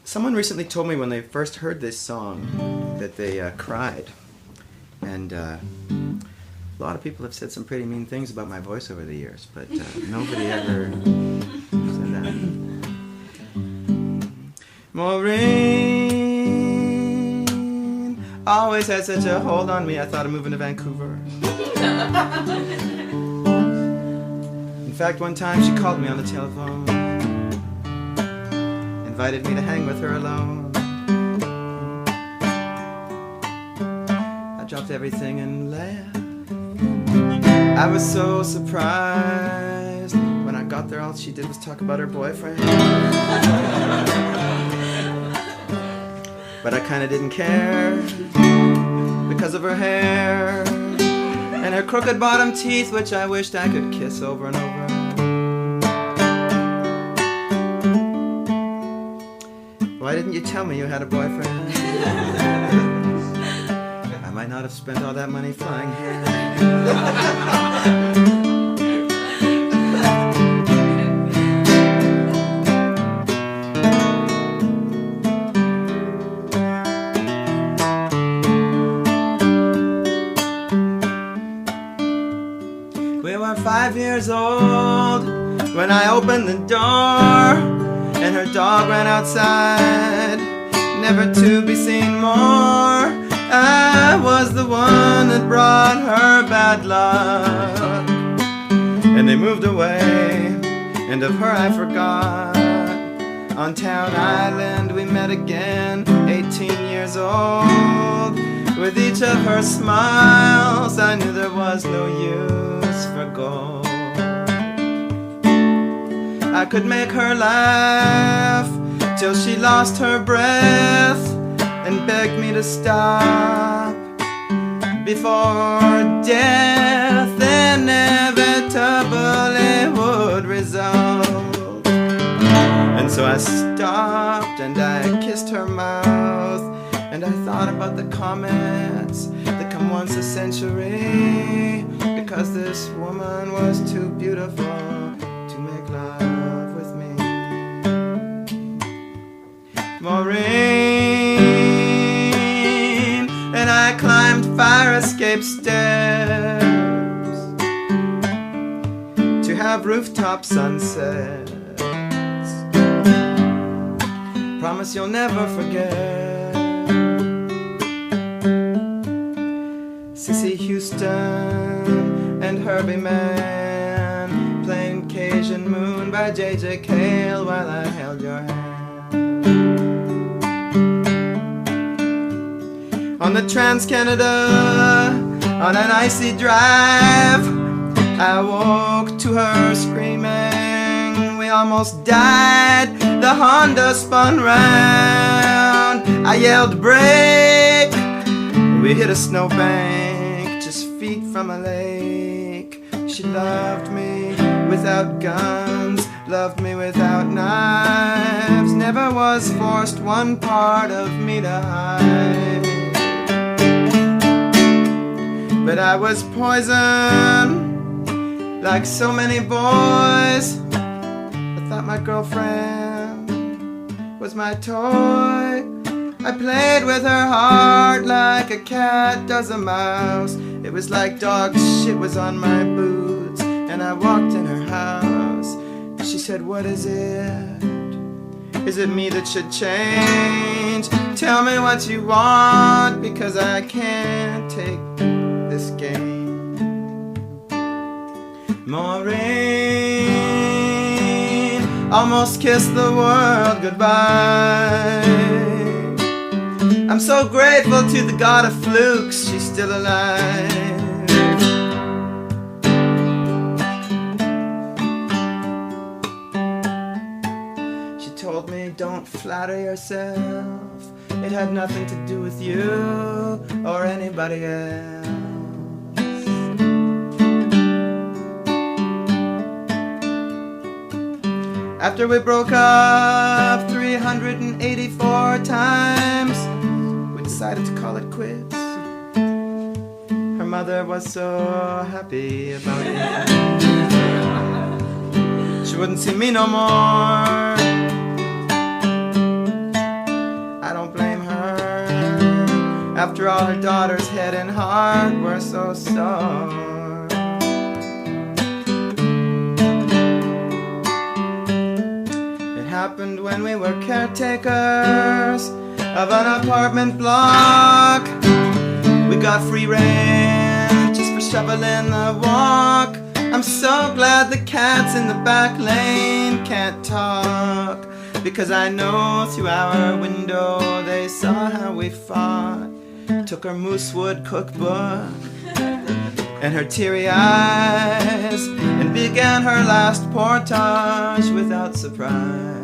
Someone recently told me when they first heard this song that they cried. And a lot of people have said some pretty mean things about my voice over the years, but nobody ever said that. Maureen always had such a hold on me, I thought of moving to Vancouver. In fact, one time she called me on the telephone, invited me to hang with her alone. I dropped everything and left. I was so surprised. When I got there, all she did was talk about her boyfriend. But I kinda didn't care because of her hair and her crooked bottom teeth, which I wished I could kiss over and over. Why didn't you tell me you had a boyfriend? I might not have spent all that money flying here. We were 5 years old when I opened the door, and her dog ran outside, never to be seen more. I was the one that brought her bad luck, and they moved away, and of her I forgot. On Towne Island we met again, 18 years old. With each of her smiles I knew there was no use for gold. I could make her laugh till she lost her breath and begged me to stop before death inevitably would result. And so I stopped and I kissed her mouth, and I thought about the comments that come once a century, because this woman was too beautiful to make love with me. Maureen and I climbed fire escape stairs to have rooftop sunsets. Promise you'll never forget Sissy Houston and Herbie Mann playing Cajun Moon by J.J. Cale while I held your hand. On the Trans-Canada, on an icy drive, I woke to her screaming. We almost died, the Honda spun round. I yelled, brake! We hit a snowbank, just feet from a lake. She loved me without guns, loved me without knives. Never was forced one part of me to hide. But I was poison, like so many boys. I thought my girlfriend was my toy. I played with her heart like a cat does a mouse. It was like dog shit was on my boots, and I walked in her house. She said, what is it? Is it me that should change? Tell me what you want, because I can't take this game. Maureen almost kissed the world goodbye. I'm so grateful to the god of flukes, she's still alive. She told me, don't flatter yourself, it had nothing to do with you or anybody else. After we broke up 384 times, we decided to call it quits. Her mother was so happy about it. She wouldn't see me no more. after all her daughter's head and heart were so sore. It happened when we were caretakers of an apartment block. We got free rent just for shoveling the walk. I'm so glad the cats in the back lane can't talk, because I know through our window they saw how we fought. Took her moosewood cookbook and her teary eyes and began her last portage without surprise.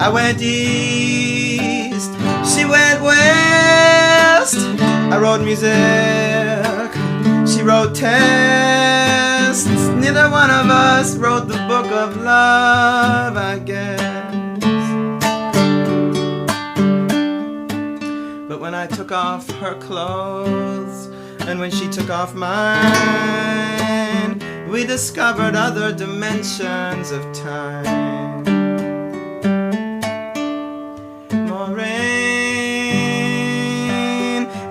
I went east, she went west. I wrote music, she wrote tests. Neither one of us wrote the book of love, I guess. But when I took off her clothes and when she took off mine, we discovered other dimensions of time. Maureen,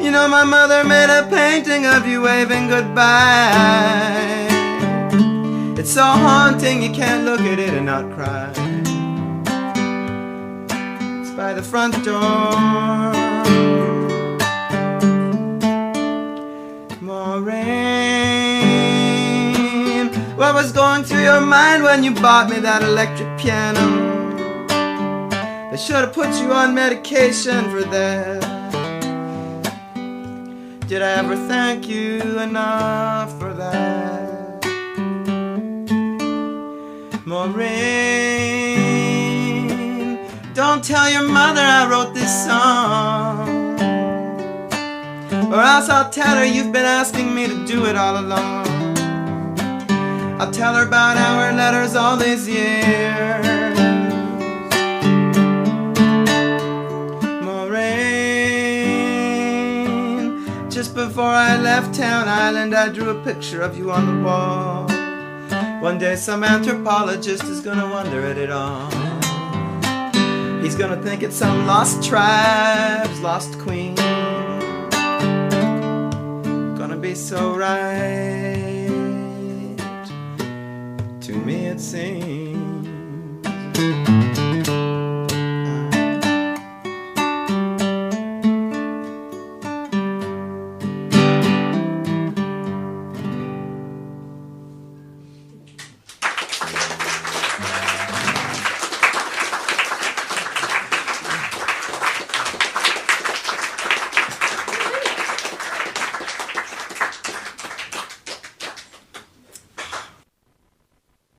you know my mother made a painting of you waving goodbye. It's so haunting you can't look at it and not cry. It's by the front door. Maureen, what was going through your mind when you bought me that electric piano? They should have put you on medication for that. Did I ever thank you enough for that? Maureen, don't tell your mother I wrote this song, or else I'll tell her you've been asking me to do it all along. I'll tell her about our letters all these years. Maureen, just before I left Towne Island, I drew a picture of you on the wall. One day some anthropologist is gonna wonder at it all. He's gonna think it's some lost tribes, lost queen. Gonna be so right, to me it seems.